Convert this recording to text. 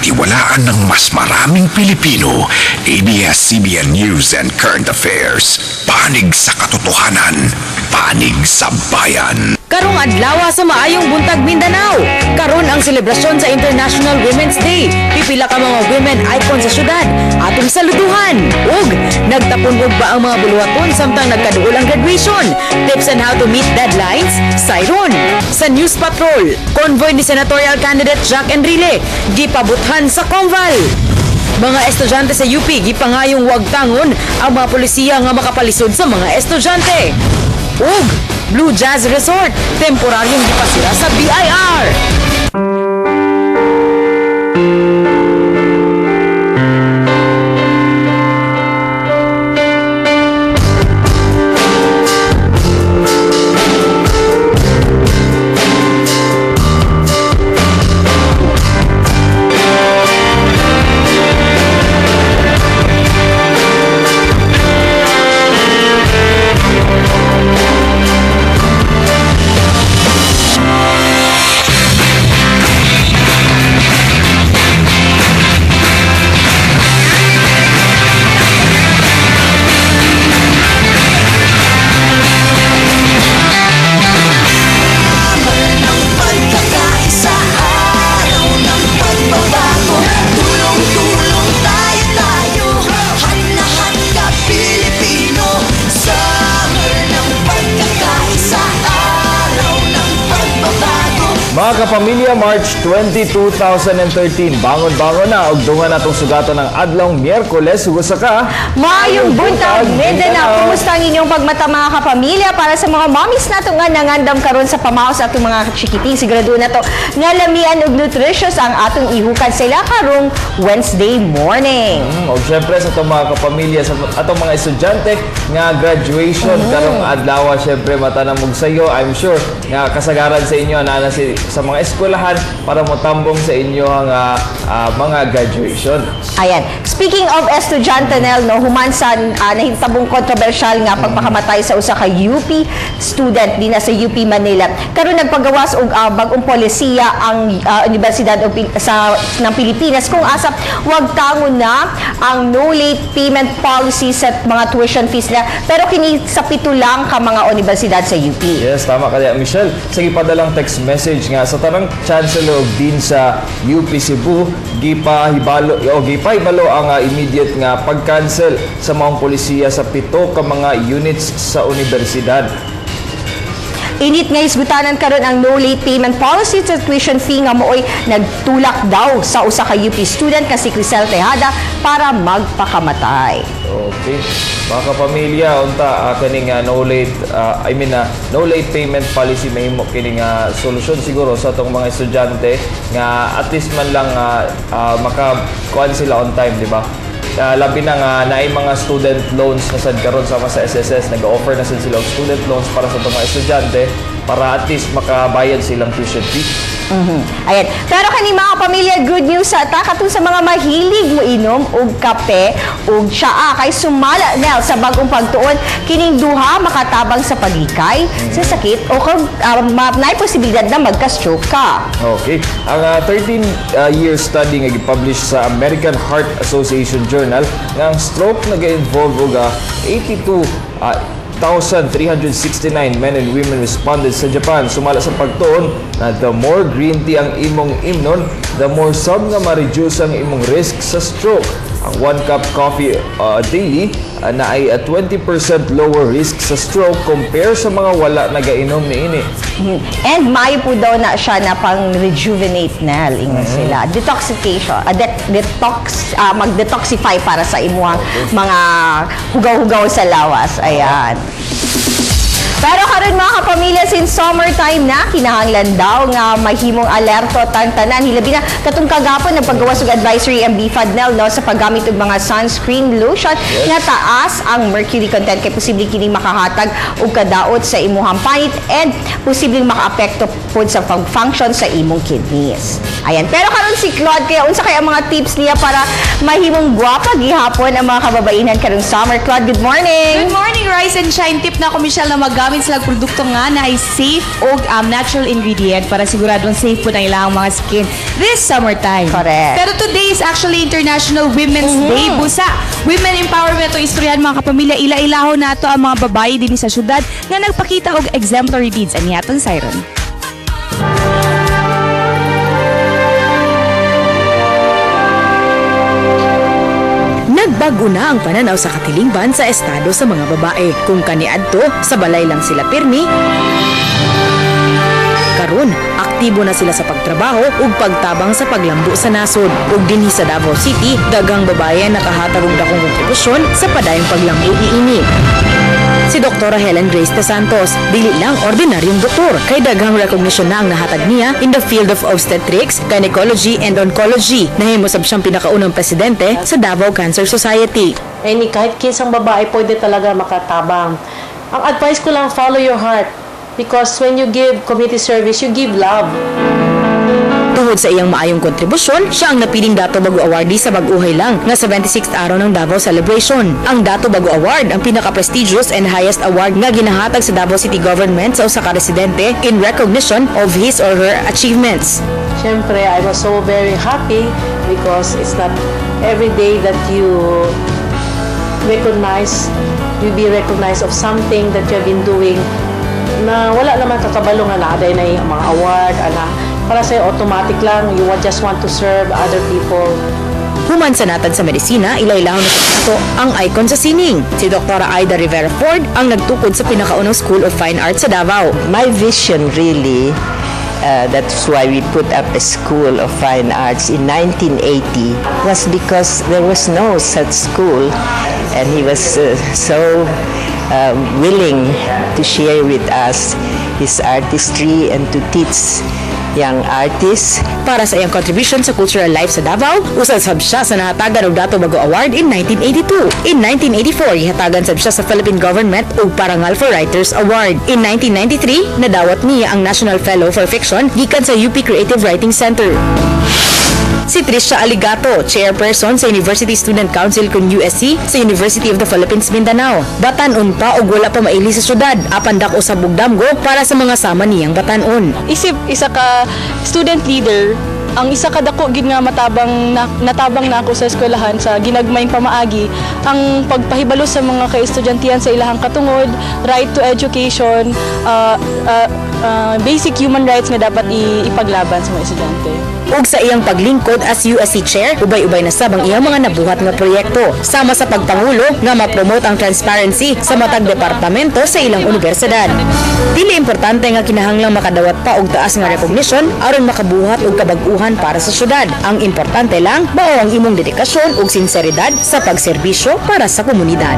pagkakatiwalaan ng mas maraming Pilipino. ABS-CBN News and Current Affairs. Panig sa katotohanan. Panig sa bayan. Karong adlaw sa maayong buntag Mindanao. Karon ang selebrasyon sa International Women's Day. Pipila ka mga women icon sa syudad. Atong saluduhan. Ug nagtapon ug ba ang mga buluhaton samtang nagkaduol ang graduation. Tips on how to meet deadlines. Sayron. Sa News Patrol, convoy ni Senatorial Candidate Jack Enrile gipabuthan sa Conval. Mga estudyante sa UP gipangayong wag tangon ang mga polisiya nga makapalisod sa mga estudyante. Ug Blue Jazz Resort, temporaryong gipasira sa BIR. Mga kapamilya, March 20, 2013, bangon-bangon na ug dungan natong sugaton ng adlong Miyerkules ug usa ka Maayong buntag Mindanao. Kumusta ang inyong pagmata mga kapamilya? Para sa mga mommies nato nga nangandam karon sa pamahaw sa atong mga chikiting, sigurado na to nga lamian ug nutritious ang atong ihukan sila karong Wednesday morning. ug syempre sa atong mga kapamilya, sa atong mga estudyante nga graduation karong adlaw, syempre matanamog sa iyo. I'm sure nga kasagaran sa inyo na sa mga eskwelahan para motambong sa inyo ang mga graduation. Ayan. Speaking of estudyante Nel, no, human sa nahitabong kontrobersyal nga pagpakamatay sa usa ka UP student din sa UP Manila. Karon nagpagawas og bag-ong polisiya ang Universidad ng Pilipinas kung asa wag tangon na ang no late payment policy sa mga tuition fees na, pero kini sa pito lang ka mga universidad sa UP. Yes, tama kaya Michelle. Sige padalang text message nga sa tanang chancellor ug din sa UP Cebu gipahibalo ang immediate nga pag-cancel sa mga polisiya sa pito ka mga units sa universidad. Init nga isgutanan karon ang no late payment policy sa tuition fee nga mooy nagtulak daw sa usa ka UP student nga si Crisel Tejada para magpakamatay. Okay. Mga kapamilya, unta kaning no late payment policy mahimo kining solusyon siguro sa atong mga estudyante nga at least man lang makakuan sila on time, di ba? Labi na nga naay mga student loans na sad karon sama sa SSS, nag-offer na sad sila og student loans para sa atong mga estudyante para at least makabayad silang tuition fee. Ayan. Pero kani mga pamilya, good news sa katong sa mga mahilig mo inom og kape og tsaa kay sumala Nel sa bagong pagtuon kining duha makatabang sa pagikay sa sakit o kung naay posibilidad na magka-stroke ka. Okay. Ang 13-year study nga gipublish sa American Heart Association Journal nga ang stroke nag-involve og 82,369 men and women responded sa Japan. Sumala sa pagtuon na the more green tea ang imong imnon, the more sab nga ma-reduce ang imong risk sa stroke. Ang 1 cup coffee daily na ay 20% lower risk sa stroke compare sa mga wala nagainom niini. And may po daw na siya na pang-rejuvenate na ingon sila. Detoxification, mag-detoxify para sa imuhang mga hugaw-hugaw sa lawas. Ayan. Pero karon mga kapamilya, since summertime na, kinahanglan daw nga mahimong alerto tanan. Hilabi na katong kagapon nagpagawas og advisory ang BFAD Nel, no, sa paggamit og mga sunscreen lotion nga taas ang mercury content kay posibleng kini makahatag og kadaot sa imong panit and posibleng makaapekto pod sa function sa imong kidneys. Ayan. Pero karon si Claude, kaya unsa kay ang mga tips niya para mahimong gwapa gihapon ang mga kababaihan karong summer? Claude, good morning. Good morning, Rise and Shine. Tip na ako, Michelle, na magamit gamit silang produkto nga na ay safe o natural ingredient para siguradong safe po ng ilang mga skin this summertime. Correct. Pero today is actually International Women's Day. Busa, women empowerment o istoryahan mga kapamilya, ila-ilaho nato ang mga babae din sa syudad nga nagpakita og exemplary deeds ani aton siren. Nagbago na ang pananaw sa katilingban sa estado sa mga babae. Kung kaniadto, sa balay lang sila pirmi, karon aktibo na sila sa pagtrabaho ug pagtabang sa paglambo sa nasod. Ug dinhi sa Davao City, daghang babae nakahatag og dakong kontribusyon sa padayong paglambo niini. Si Dr. Helen Grace de Santos, dili lang ordinaryong doktor, kay daghang recognition na ang nahatag niya in the field of obstetrics, gynecology, and oncology. Nahimo sab siyang pinakaunang presidente sa Davao Cancer Society. Kahit kinsang babae pwede talaga makatabang. Ang advice ko lang, follow your heart. Because when you give community service, you give love. Tungod sa iyang maayong kontribusyon, siya ang napiling Dato Bago Awardee sa Bag-uhay lang nga 76th araw ng Davao Celebration. Ang Dato Bago Award ang pinaka-prestigious and highest award nga ginahatag sa Davao City Government sa usa ka residente in recognition of his or her achievements. Siyempre, I was so very happy because it's not every day that you be recognized of something that you have been doing na wala naman kakabalo nga naaday na yung mga award, para sa'yo automatic lang, you just want to serve other people. Human sa natad sa medisina, ilailaw na sa ato ang icon sa sining. Si Dr. Aida Rivera Ford ang nagtukod sa pinakaunang School of Fine Arts sa Davao. My vision really, that's why we put up a School of Fine Arts in 1980, was because there was no such school, and he was so willing to share with us his artistry and to teach young artists. Para sa iyang contribution sa cultural life sa Davao, usad sab siya sa nahatagan og Dato Bago Award in 1982. In 1984, ihatagan sab siya sa Philippine Government og Parangal for Writers Award. In 1993, nadawat niya ang National Fellow for Fiction gikan sa UP Creative Writing Center. Si Tricia Aligato, chairperson sa University Student Council kun USC sa University of the Philippines, Mindanao. Batan-on pa og wala pa maili sa syudad, apan dako sa bugdamgo para sa mga sama niyang batan-on. Isip isa ka student leader, ang isa ka dako gid nga natabang na ako sa eskwelahan sa ginagmayng pamaagi ang pagpahibalo sa mga kaestudyantihan sa ilahang katungod, right to education, basic human rights nga dapat ipaglaban sa mga estudyante. Ug sa iyang paglingkod as USC Chair, ubay-ubay na sab ang iyang mga nabuhat nga proyekto, sama sa pagpangulo nga ma-promote ang transparency sa matag departamento sa ilang universidad. Dili importante nga kinahanglang makadawat pa og taas nga recognition aron makabuhat og kabag-uhan para sa syudad. Ang importante lang mao ang imong dedikasyon ug sinseridad sa pagserbisyo para sa komunidad.